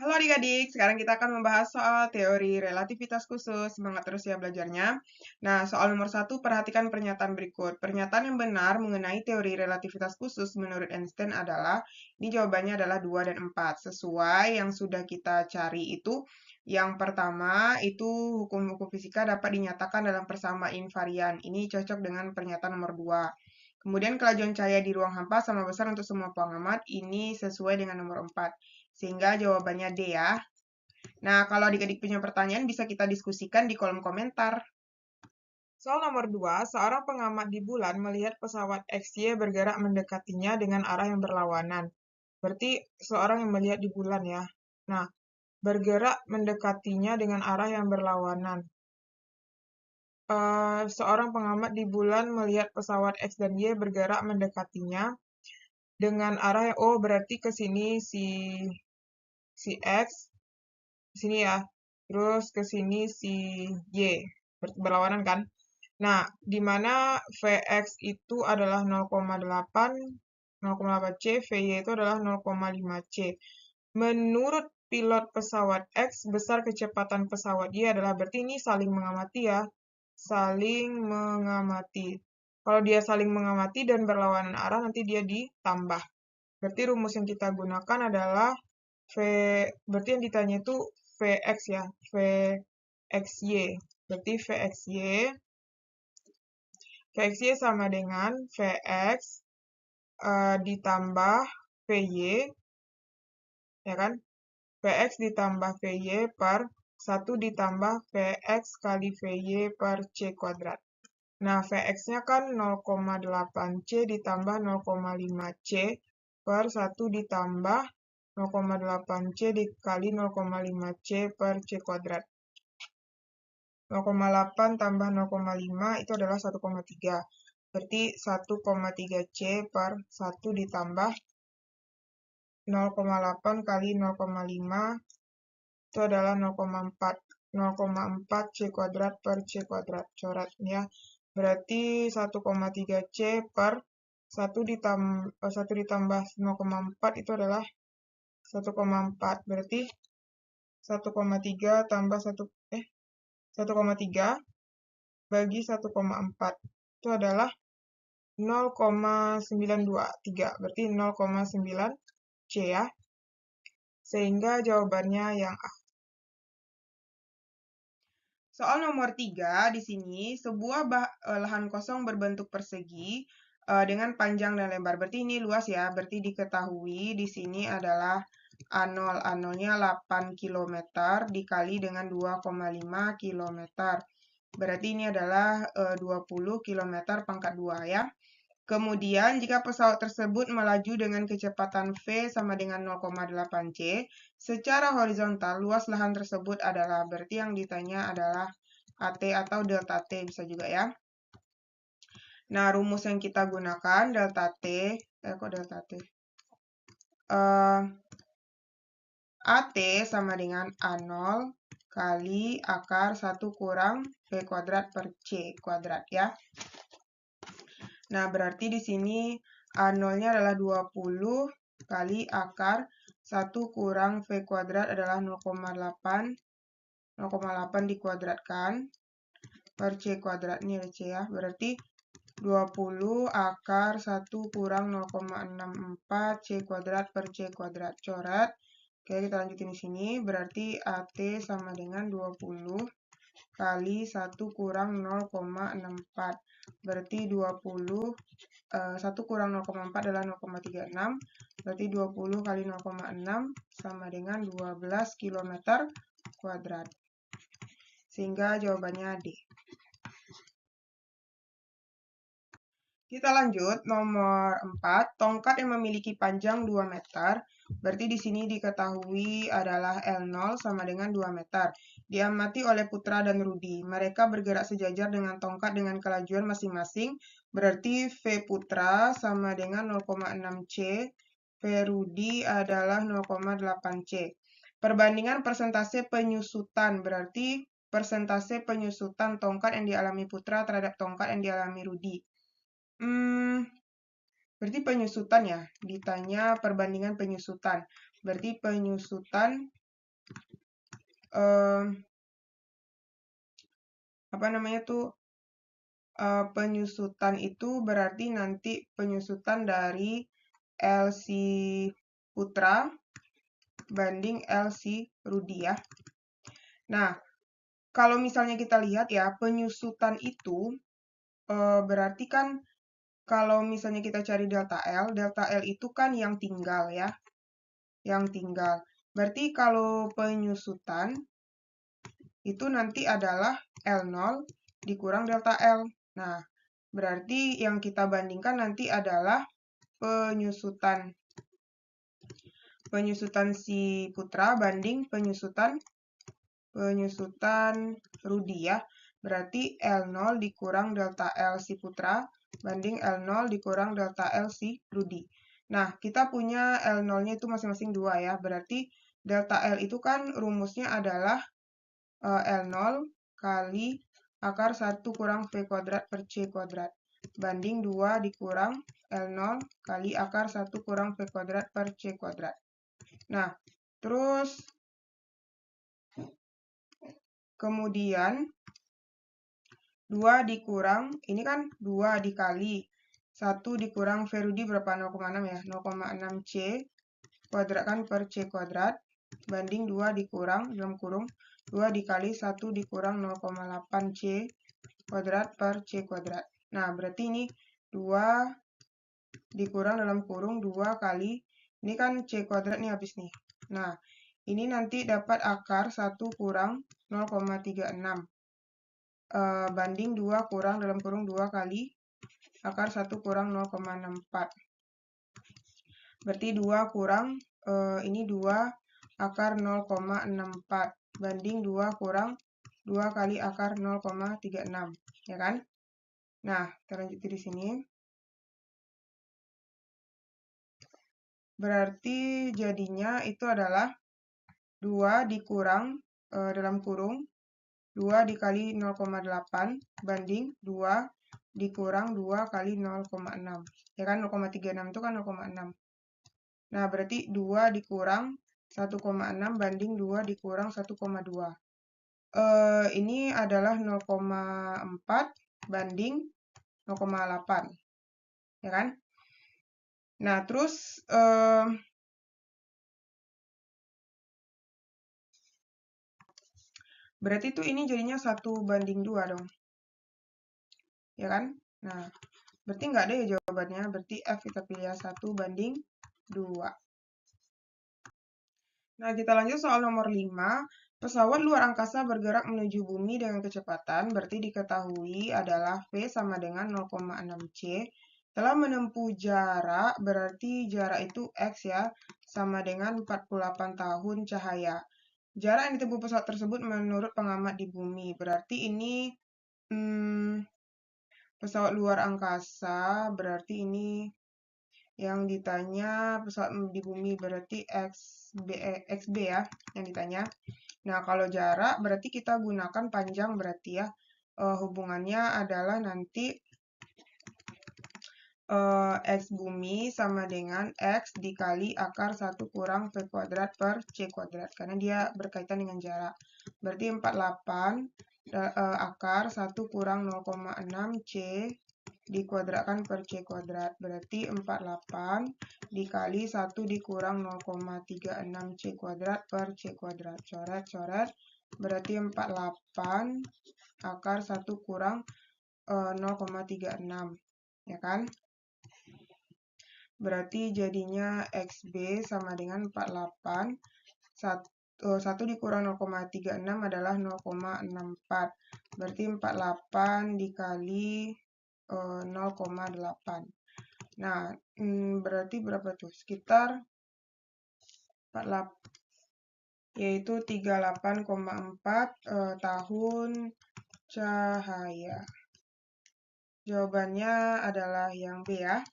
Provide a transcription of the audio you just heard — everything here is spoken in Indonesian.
Halo adik-adik, sekarang kita akan membahas soal teori relativitas khusus. Semangat terus ya belajarnya. Nah, soal nomor 1, perhatikan pernyataan berikut. Pernyataan yang benar mengenai teori relativitas khusus menurut Einstein adalah, ini jawabannya adalah 2 dan 4. Sesuai yang sudah kita cari itu, yang pertama itu hukum-hukum fisika dapat dinyatakan dalam persamaan invarian. Ini cocok dengan pernyataan nomor 2. Kemudian kelajuan cahaya di ruang hampa sama besar untuk semua pengamat. Ini sesuai dengan nomor 4. Sehingga jawabannya D ya. Nah, kalau adik-adik punya pertanyaan bisa kita diskusikan di kolom komentar. Soal nomor 2, seorang pengamat di bulan melihat pesawat XY bergerak mendekatinya dengan arah yang berlawanan. Berarti seorang yang melihat di bulan ya. Nah, bergerak mendekatinya dengan arah yang berlawanan. Seorang pengamat di bulan melihat pesawat X dan Y bergerak mendekatinya dengan arah yang, oh berarti ke sini si X, sini ya. Terus ke sini si Y, berlawanan kan? Nah, di mana Vx itu adalah 0,8 C, Vy itu adalah 0,5 C. Menurut pilot pesawat X, besar kecepatan pesawat Y adalah, berarti ini saling mengamati ya. Saling mengamati. Kalau dia saling mengamati dan berlawanan arah, nanti dia ditambah. Berarti rumus yang kita gunakan adalah berarti yang ditanya itu Vx ya, Vxy. Berarti Vxy sama dengan Vx ditambah Vy, ya kan? Vx ditambah Vy per 1 ditambah Vx kali Vy per C kuadrat. Nah, Vx-nya kan 0,8C ditambah 0,5C per 1 ditambah 0,8C dikali 0,5C per C kuadrat. 0,8 tambah 0,5 itu adalah 1,3. Berarti 1,3C per 1 ditambah 0,8 kali 0,5 itu adalah 0,4. 0,4C kuadrat per C kuadrat. Coret ya. Berarti 1,3C per 1 ditambah 0,4 itu adalah 1,4. Berarti 1,3 tambah 1,3 bagi 1,4 itu adalah 0,923. Berarti 0,9 C ya. Sehingga jawabannya yang A. Soal nomor 3 di sini, sebuah lahan kosong berbentuk persegi dengan panjang dan lebar. Berarti ini luas ya. Berarti diketahui di sini adalah A0. A0-nya 8 km dikali dengan 2,5 km. Berarti ini adalah 20 km pangkat 2 ya. Kemudian, jika pesawat tersebut melaju dengan kecepatan V sama dengan 0,8 C, secara horizontal, luas lahan tersebut adalah, berarti yang ditanya adalah AT atau delta T bisa juga ya. Nah, rumus yang kita gunakan, delta T, kok delta T? AT sama dengan A0 kali akar 1 kurang V kuadrat per C kuadrat ya. Nah, berarti di sini A0-nya adalah 20 kali akar 1 kurang V kuadrat adalah 0,8. 0,8 dikuadratkan per C kuadrat. Ini ada C ya. Berarti 20 akar 1 kurang 0,64 C kuadrat per C kuadrat. Coret. Oke, kita lanjutin di sini. Berarti AT sama dengan 20 kali 1 kurang 0,64. Berarti 20 1 kurang 0,4 adalah 0,36. Berarti 20 kali 0,6 sama dengan 12 km kuadrat. Sehingga jawabannya D. Kita lanjut, nomor 4. Tongkat yang memiliki panjang 2 meter. Berarti di sini diketahui adalah L0 sama dengan 2 meter. Diamati oleh Putra dan Rudi. Mereka bergerak sejajar dengan tongkat dengan kelajuan masing-masing. Berarti V Putra sama dengan 0,6 C. V Rudi adalah 0,8 C. Perbandingan persentase penyusutan. Berarti persentase penyusutan tongkat yang dialami Putra terhadap tongkat yang dialami Rudi. Berarti penyusutan ya. Ditanya perbandingan penyusutan. Berarti penyusutan penyusutan itu berarti nanti penyusutan dari LC Putra banding LC Rudi ya. Nah, kalau misalnya kita lihat ya, penyusutan itu berarti kan kalau misalnya kita cari delta L itu kan yang tinggal ya. Yang tinggal. Berarti kalau penyusutan itu nanti adalah L0 dikurang delta L. Nah, berarti yang kita bandingkan nanti adalah penyusutan si Putra banding penyusutan Rudi ya. Berarti L0 dikurang delta L si Putra banding L0 dikurang delta L si Rudi. Nah, kita punya L0-nya itu masing-masing 2 ya. Berarti delta L itu kan rumusnya adalah L0 kali akar 1 kurang V kuadrat per C kuadrat. Banding 2 dikurang L0 kali akar 1 kurang V kuadrat per C kuadrat. Nah, terus kemudian 2 dikurang, ini kan 2 dikali 1 dikurang V Rudi berapa? 0,6 ya. 0,6 C kuadrat kan per C kuadrat. Banding 2 dikurang, dalam kurung, 2 dikali 1 dikurang 0,8 C kuadrat per C kuadrat. Nah, berarti ini 2 dikurang dalam kurung 2 kali, ini kan C kuadrat nih habis nih. Nah, ini nanti dapat akar 1 kurang 0,36. Banding 2 kurang dalam kurung 2 kali akar 1 kurang 0,64. Berarti 2 kurang, ini 2 akar 0,64. Banding 2 kurang 2 kali akar 0,36. Ya kan? Nah, kita lanjut di sini. Berarti jadinya itu adalah 2 dikurang dalam kurung 2 dikali 0,8 banding 2 dikurang 2 kali 0,6. Ya kan 0,36 itu kan 0,6. Nah, berarti 2 dikurang 1,6 banding 2 dikurang 1,2. Ini adalah 0,4 banding 0,8. Ya kan? Nah, terus berarti tuh ini jadinya 1 banding 2 dong. Ya kan? Nah, berarti nggak ada ya jawabannya. Berarti F kita pilih 1 banding 2. Nah, kita lanjut soal nomor 5. Pesawat luar angkasa bergerak menuju bumi dengan kecepatan berarti diketahui adalah V sama dengan 0,6 C. Telah menempuh jarak, berarti jarak itu X ya, sama dengan 48 tahun cahaya. Jarak yang ditempuh pesawat tersebut menurut pengamat di bumi. Berarti ini pesawat luar angkasa, berarti ini yang ditanya pesawat di bumi, berarti XB ya, yang ditanya. Nah, kalau jarak berarti kita gunakan panjang berarti ya. Hubungannya adalah nanti X bumi sama dengan X dikali akar 1 kurang V kuadrat per C kuadrat. Karena dia berkaitan dengan jarak. Berarti 48 akar 1 kurang 0,6 C dikuadratkan per C kuadrat. Berarti 48 dikali 1 dikurang 0,36 C kuadrat per C kuadrat. Coret-coret. Berarti 48 akar 1 kurang 0,36. Ya kan? Berarti jadinya XB sama dengan 48. 1 dikurang 0,36 adalah 0,64. Berarti 48 dikali 0,8. Nah, berarti berapa tuh? Sekitar 48, yaitu 38,4 tahun cahaya. Jawabannya adalah yang B ya.